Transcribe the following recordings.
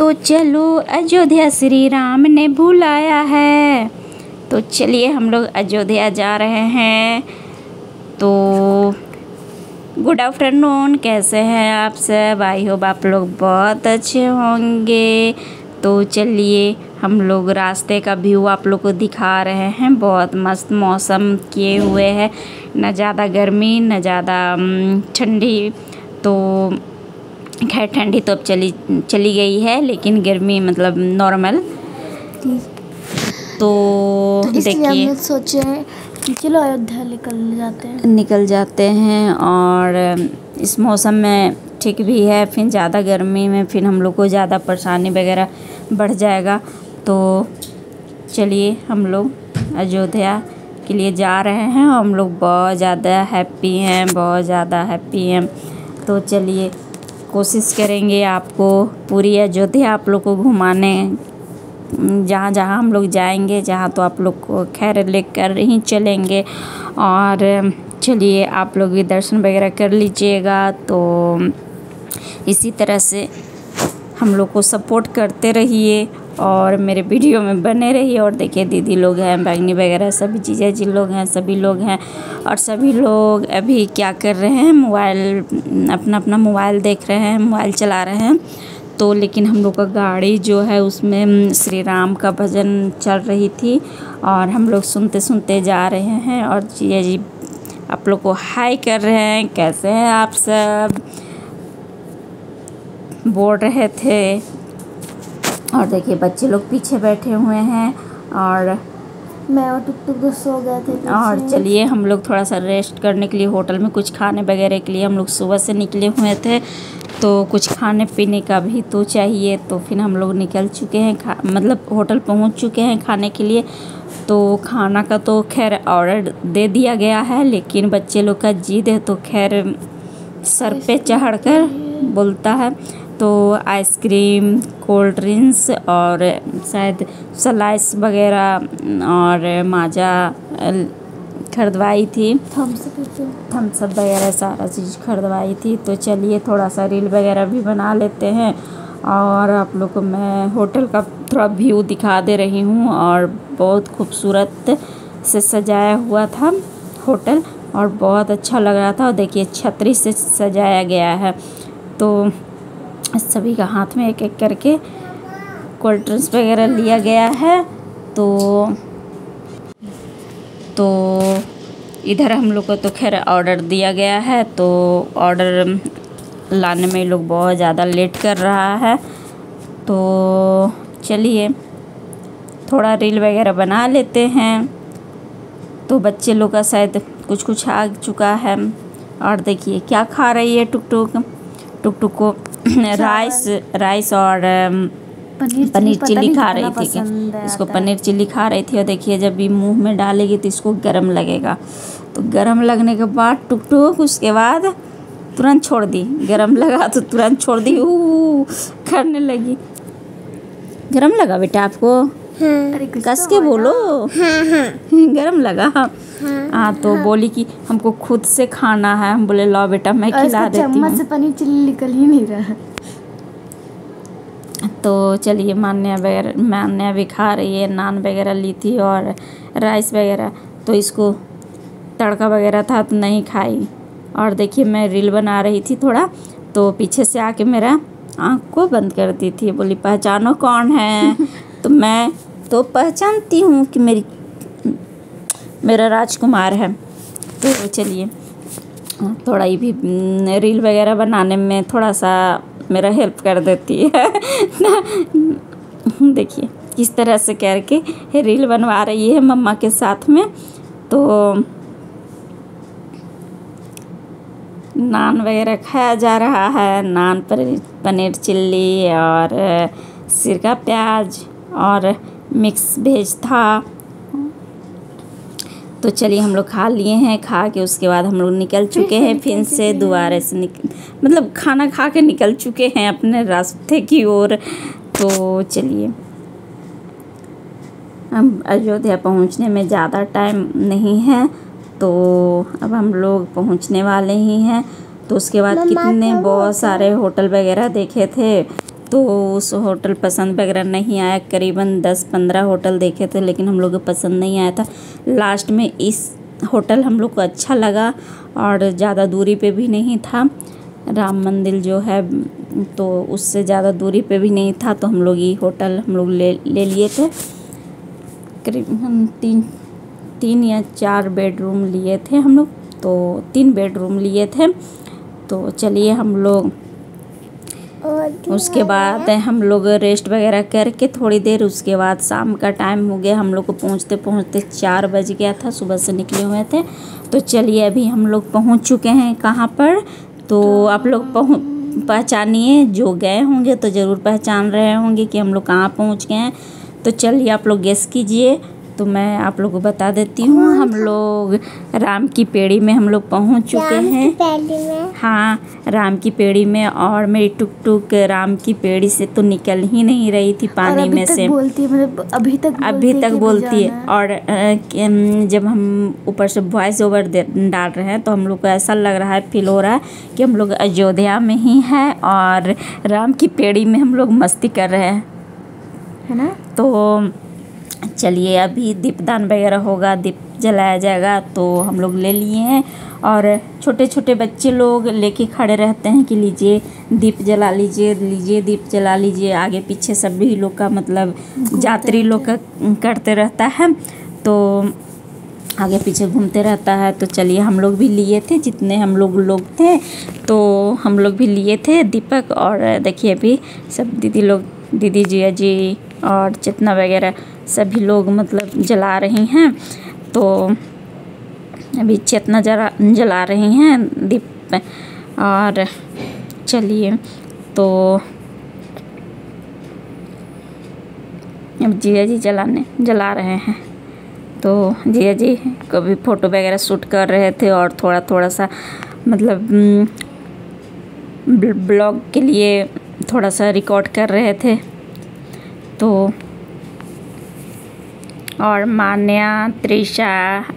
तो चलो अयोध्या श्री राम ने बुलाया है। तो चलिए हम लोग अयोध्या जा रहे हैं। तो गुड आफ्टरनून, कैसे हैं आप सब? आई होप आप लोग बहुत अच्छे होंगे। तो चलिए हम लोग रास्ते का व्यू आप लोग को दिखा रहे हैं। बहुत मस्त मौसम किए हुए हैं, न ज़्यादा गर्मी न ज़्यादा ठंडी। तो खैर ठंडी तो अब चली गई है, लेकिन गर्मी मतलब नॉर्मल। तो इसलिए हम देखिए लोग सोचे कि चलो अयोध्या निकल जाते हैं। और इस मौसम में ठीक भी है, फिर ज़्यादा गर्मी में फिर हम लोग को ज़्यादा परेशानी वगैरह बढ़ जाएगा। तो चलिए हम लोग अयोध्या के लिए जा रहे हैं। हम लोग बहुत ज़्यादा हैप्पी हैं। तो चलिए कोशिश करेंगे आपको पूरी अयोध्या आप लोग को घुमाने। जहाँ जहाँ हम लोग जाएंगे, जहाँ तो आप लोग को खैर लेकर ही चलेंगे। और चलिए आप लोग भी दर्शन वगैरह कर लीजिएगा। तो इसी तरह से हम लोग को सपोर्ट करते रहिए और मेरे वीडियो में बने रहिए। और देखिए दीदी लोग हैं, भगनी वगैरह सभी चीज़ें जिन लोग हैं, सभी लोग हैं। और सभी लोग अभी क्या कर रहे हैं, मोबाइल अपना मोबाइल देख रहे हैं, मोबाइल चला रहे हैं। तो लेकिन हम लोग का गाड़ी जो है उसमें श्री राम का भजन चल रही थी और हम लोग सुनते सुनते जा रहे हैं। और जी आप लोग को हाय कर रहे हैं, कैसे हैं आप सब बोल रहे थे। और देखिए बच्चे लोग पीछे बैठे हुए हैं और मैं और टुक सो गए थे। और चलिए हम लोग थोड़ा सा रेस्ट करने के लिए होटल में कुछ खाने वगैरह के लिए हम लोग सुबह से निकले हुए थे। तो कुछ खाने पीने का भी तो चाहिए। तो फिर हम लोग निकल चुके हैं, मतलब होटल पहुंच चुके हैं खाने के लिए। तो खाना का तो खैर ऑर्डर दे दिया गया है, लेकिन बच्चे लोग का जिद है तो खैर सर पे चढ़कर बोलता है। तो आइसक्रीम, कोल्ड ड्रिंक्स और शायद स्लाइस वगैरह और माजा खरीदवाई थी, थम्स अप वगैरह सारा चीज़ खरीदवाई थी। तो चलिए थोड़ा सा रील वगैरह भी बना लेते हैं और आप लोग को मैं होटल का थोड़ा व्यू दिखा दे रही हूँ। और बहुत खूबसूरत से सजाया हुआ था होटल और बहुत अच्छा लग रहा था। और देखिए छतरी से सजाया गया है। तो सभी का हाथ में एक एक करके कोल्ड ड्रिंक्स वगैरह लिया गया है। तो इधर हम लोग को तो खैर ऑर्डर दिया गया है। तो ऑर्डर लाने में लोग बहुत ज़्यादा लेट कर रहा है। तो चलिए थोड़ा रील वगैरह बना लेते हैं। तो बच्चे लोग का शायद कुछ आ चुका है। और देखिए क्या खा रही है टुक को राइस और पनीर चिल्ली खा रही थी। इसको पनीर चिल्ली खा रही थी। और देखिए जब भी मुंह में डालेगी तो इसको गरम लगेगा। तो गरम लगने के बाद टुक उसके बाद तुरंत छोड़ दी। गरम लगा तो तुरंत छोड़ दी, करने लगी। गरम लगा बेटा आपको? कस के बोलो। गरम लगा। हाँ तो बोली कि हमको खुद से खाना है। हम बोले लो बेटा मैं खिला देती हूँ। चम्मच से पनीर चिल्ली निकल ही नहीं रहा। तो चलिए मान्या भी खा रही है। नान वगैरह ली थी और राइस वगैरह। तो इसको तड़का वगैरह था तो नहीं खाई। और देखिए मैं रील बना रही थी थोड़ा, तो पीछे से आके मेरा आँख को बंद कर दी थी। बोली पहचानो कौन है? तो मैं तो पहचानती हूँ कि मेरा राजकुमार है। तो चलिए थोड़ा ये भी रील वगैरह बनाने में थोड़ा सा मेरा हेल्प कर देती है। देखिए किस तरह से करके रील बनवा रही है मम्मा के साथ में। तो नान वगैरह खाया जा रहा है। नान पर पनीर चिल्ली और सिरका प्याज और मिक्स वेज था। तो चलिए हम लोग खा लिए हैं। खा के उसके बाद हम लोग निकल चुके हैं फिर से दोबारा से मतलब खाना खा के निकल चुके हैं अपने रास्ते की ओर। तो चलिए हम अयोध्या पहुंचने में ज़्यादा टाइम नहीं है। तो अब हम लोग पहुंचने वाले ही हैं। तो उसके बाद कितने बहुत सारे होटल वगैरह देखे थे। तो उस होटल पसंद वगैरह नहीं आया। करीबन 10-15 होटल देखे थे लेकिन हम लोग को पसंद नहीं आया था। लास्ट में इस होटल हम लोग को अच्छा लगा और ज़्यादा दूरी पे भी नहीं था। राम मंदिर जो है तो उससे ज़्यादा दूरी पे भी नहीं था, तो हम लोग ये होटल हम लोग ले लिए थे। करीबन 3 या 4 बेडरूम लिए थे हम लोग, तो 3 बेडरूम लिए थे। तो चलिए हम लोग उसके बाद हम लोग रेस्ट वगैरह करके थोड़ी देर, उसके बाद शाम का टाइम हो गया। हम लोग को पहुँचते पहुँचते 4 बज गया था, सुबह से निकले हुए थे। तो चलिए अभी हम लोग पहुँच चुके हैं कहाँ पर, तो आप लोग पहचानिए, जो गए होंगे तो ज़रूर पहचान रहे होंगे कि हम लोग कहाँ पहुँच गए हैं। तो चलिए आप लोग गेस कीजिए, तो मैं आप लोगों को बता देती हूँ। हम लोग राम की पेड़ी में हम लोग पहुँच चुके हैं। हाँ, राम की पेड़ी में। और मेरी टुक टुक राम की पेड़ी से तो निकल ही नहीं रही थी पानी में से। बोलती है, मतलब अभी तक बोलती है। और जब हम ऊपर से वॉइस ओवर डाल रहे हैं तो हम लोग को ऐसा लग रहा है, फील हो रहा है कि हम लोग अयोध्या में ही हैं और राम की पेड़ी में हम लोग मस्ती कर रहे हैं, है ना। तो चलिए अभी दीपदान वगैरह होगा, दीप जलाया जाएगा, तो हम लोग ले लिए हैं। और छोटे छोटे बच्चे लोग लेके खड़े रहते हैं कि लीजिए दीप जला लीजिए, लीजिए दीप जला लीजिए। आगे पीछे सभी लोग का मतलब यात्री लोग का करते रहता है, तो आगे पीछे घूमते रहता है। तो चलिए हम लोग भी लिए थे, जितने हम लोग थे तो हम लोग भी लिए थे दीपक। और देखिए अभी सब दीदी जिया जी और चेतना वगैरह सभी लोग मतलब जला रही हैं। तो अभी चेतना जला रही हैं दीप। और चलिए तो अब जिया जी जला रहे हैं। तो जिया जी कभी फ़ोटो वगैरह शूट कर रहे थे और थोड़ा सा मतलब ब्लॉग के लिए थोड़ा सा रिकॉर्ड कर रहे थे। तो और मान्या, त्रिशा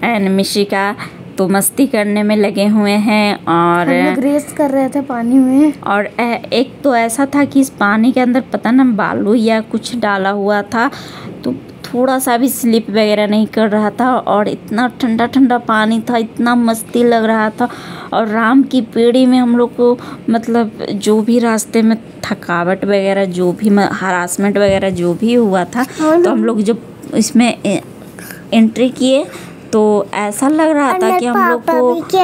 एंड मिशिका तो मस्ती करने में लगे हुए हैं। और हम लोग रेस कर रहे थे पानी में। और एक तो ऐसा था कि इस पानी के अंदर पता ना बालू या कुछ डाला हुआ था, तो थोड़ा सा भी स्लिप वगैरह नहीं कर रहा था। और इतना ठंडा ठंडा पानी था, इतना मस्ती लग रहा था। और राम की पेड़ी में हम लोग को मतलब जो भी रास्ते में थकावट वगैरह, जो भी हरासमेंट वगैरह जो भी हुआ था, तो हम लोग जब इसमें एंट्री किए तो ऐसा लग रहा था कि हम लोग को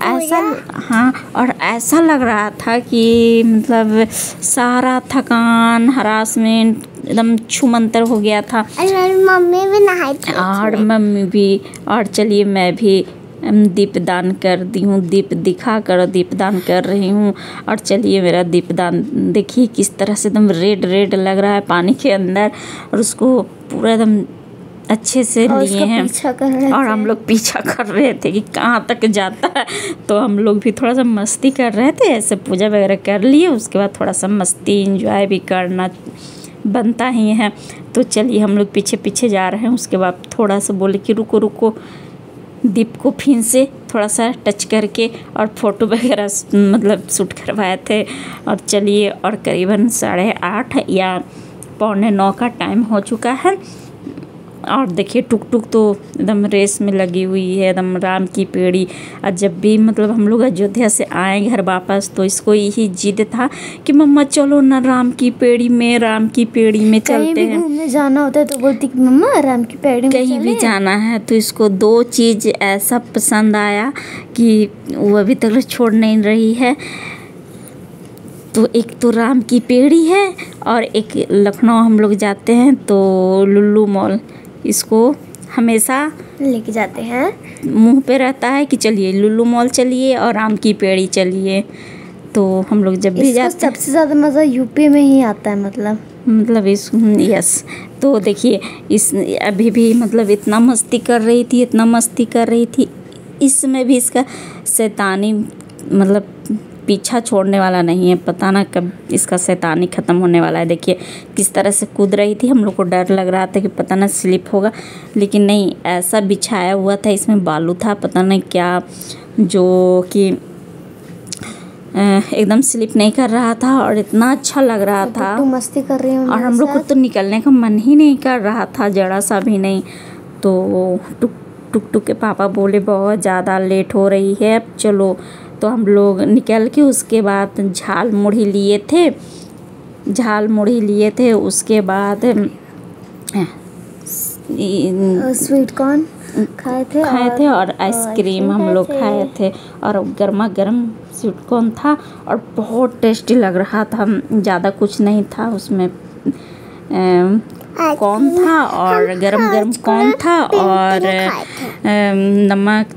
ऐसा, हाँ, और ऐसा लग रहा था कि मतलब सारा थकान हरासमेंट एकदम छूमंतर हो गया था। मम्मी भी नहाई थी। और मम्मी भी। और चलिए मैं भी दीपदान कर दी हूँ, दीप दिखा कर दीपदान कर रही हूँ। और चलिए मेरा दीपदान देखिए किस तरह से एकदम रेड लग रहा है पानी के अंदर, और उसको पूरा एकदम अच्छे से लिए हैं। और हम लोग पीछा कर रहे थे कि कहाँ तक जाता है। तो हम लोग भी थोड़ा सा मस्ती कर रहे थे, ऐसे पूजा वगैरह कर लिए, उसके बाद थोड़ा सा मस्ती एंजॉय भी करना बनता ही है। तो चलिए हम लोग पीछे पीछे जा रहे हैं। उसके बाद थोड़ा सा बोले कि रुको दीप को फिर से थोड़ा सा टच करके और फ़ोटो वगैरह मतलब शूट करवाए थे। और चलिए, और करीबन 8:30 या 8:45 का टाइम हो चुका है। और देखिए टुक तो एकदम रेस में लगी हुई है, एकदम राम की पेड़ी। और जब भी मतलब हम लोग अयोध्या से आए घर वापस, तो इसको यही जिद था कि मम्मा चलो ना राम की पेड़ी में चलते हैं। घूमने जाना होता है तो बोलती कि मम्मा राम की पेड़ी में कहीं भी जाना है। तो इसको 2 चीज़ ऐसा पसंद आया कि वो अभी तक छोड़ नहीं रही है। तो एक तो राम की पेड़ी है, और एक लखनऊ हम लोग जाते हैं तो लुल्लू मॉल इसको हमेशा लेके जाते हैं, मुंह पे रहता है कि चलिए लुल्लू मॉल चलिए और राम की पेड़ी चलिए। तो हम लोग जब भी जाते हैं, सबसे ज़्यादा मज़ा यूपी में ही आता है। मतलब इस यस। तो देखिए इस अभी भी मतलब इतना मस्ती कर रही थी। इसमें भी इसका शैतानी मतलब पीछा छोड़ने वाला नहीं है। पता ना कब इसका शैतानी ख़त्म होने वाला है। देखिए किस तरह से कूद रही थी, हम लोग को डर लग रहा था कि पता ना स्लिप होगा, लेकिन नहीं, ऐसा बिछाया हुआ था, इसमें बालू था, पता नहीं क्या, जो कि एकदम स्लिप नहीं कर रहा था और इतना अच्छा लग रहा था। तो मस्ती कर रही हूँ और हम लोग को तो निकलने का मन ही नहीं कर रहा था, जरा सा भी नहीं। तो टुक के पापा बोले बहुत ज़्यादा लेट हो रही है, अब चलो। तो हम लोग निकल के उसके बाद झाल मुढ़ी लिए थे। उसके बाद स्वीट कॉर्न खाए थे और आइसक्रीम हम लोग खाए थे और गर्मा गर्म स्वीट कॉर्न था और बहुत टेस्टी लग रहा था। ज़्यादा कुछ नहीं था उसमें, कॉर्न था और गरम कॉर्न था और नमक,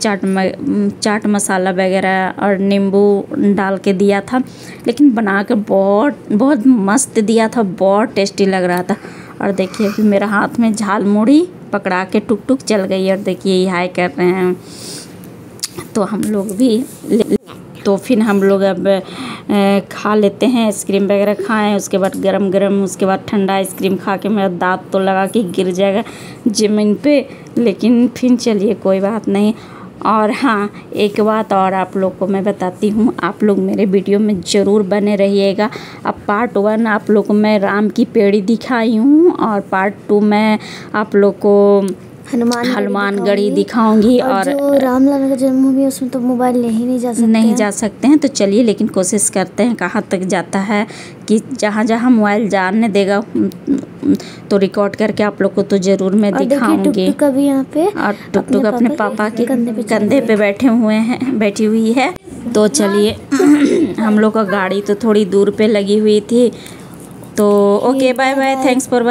चाट मसाला वगैरह और नींबू डाल के दिया था। लेकिन बना कर बहुत मस्त दिया था, बहुत टेस्टी लग रहा था। और देखिए कि मेरा हाथ में झाल मुढ़ी पकड़ा के टुक चल गई और देखिए ये हाय कर रहे हैं। तो हम लोग भी तो फिर हम लोग अब खा लेते हैं, आइसक्रीम वगैरह खाएं। उसके बाद गरम उसके बाद ठंडा आइसक्रीम खा के मेरा दांत तो लगा कि गिर जाएगा ज़मीन पे, लेकिन फिर चलिए कोई बात नहीं। और हाँ, एक बात और आप लोग को मैं बताती हूँ, आप लोग मेरे वीडियो में ज़रूर बने रहिएगा। अब पार्ट 1 आप लोग को मैं राम की पेड़ी दिखाई हूँ और पार्ट 2 में आप लोग को हनुमानगढ़ी दिखाऊंगी। और जो रामलला का जन्मभूमि है उसमें तो मोबाइल नहीं जा सकते हैं। तो चलिए, लेकिन कोशिश करते हैं कहाँ तक जाता है कि जहाँ मोबाइल जाने देगा तो रिकॉर्ड करके आप लोग को तो ज़रूर मैं दिखाऊंगी। टुक भी यहाँ पे और टुक अपने पापा के कंधे पे बैठी हुई है। तो चलिए हम लोग का गाड़ी तो थोड़ी दूर पे लगी हुई थी। तो okay, bye bye, thanks for